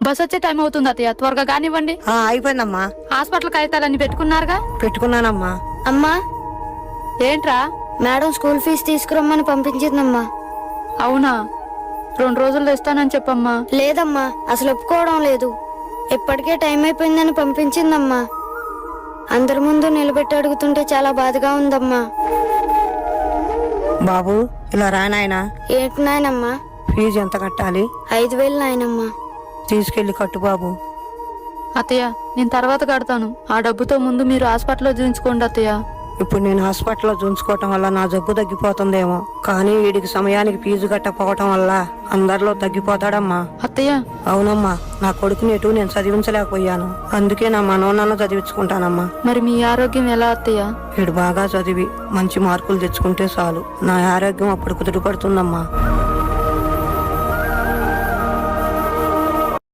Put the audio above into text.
Bus వచ్చే time అవుతుంది అత్తయ్య, త్వరగా కానివ్వండి. అయిపోయిందమ్మా. హాస్పిటల్ కాగితాలన్నీ పెట్టుకున్నారుగా? పెట్టుకున్నానమ్మా. అమ్మా, ఏంట్రా? మేడం స్కూల్ ఫీజు తీసుకురమ్మని పంపించిందమ్మా. అవునా? 2 రోజుల్లో ఇస్తానని చెప్పమ్మా. లేదమ్మా, అసలు ఒప్పుకోవడం లేదు. ఇప్పటికే టైం అయిపోయిందని పంపించిందమ్మా. అందరి ముందు నిలబెట్టి అడుగుతుంటే చాలా బాధగా ఉందమ్మా. బాబు ఇలా రా నాయనా. ఏంటి నాయనమ్మా? ఫీజు ఎంత కట్టాలి? 5,000 నాయనమ్మా. తీసుకెళ్లి కట్టు బాబు. అత్తయ్య, నేను తర్వాత కడతాను. ఆ డబ్బుతో ముందు మీరు హాస్పిటల్లో చూయించుకోండి అత్తయ్య. ఇప్పుడు నేను హాస్పిటల్లో చూసుకోవటం వల్ల నా జబ్బు తగ్గిపోతుందేమో, కానీ వీడికి సమయానికి ఫీజు కట్టకపోవటం వల్ల అందరిలో తగ్గిపోతాడమ్మా. అత్తయ్య, అవునమ్మా, నా కొడుకుని ఎటు నేను చదివించలేకపోయాను. అందుకే నా మనోన్నను చదివించుకుంటానమ్మా. మరి మీ ఆరోగ్యం ఎలా అత్తయ్య? వీడు బాగా చదివి మంచి మార్కులు తెచ్చుకుంటే చాలు, నా ఆరోగ్యం అప్పుడు కుదుటపడుతుందమ్మా.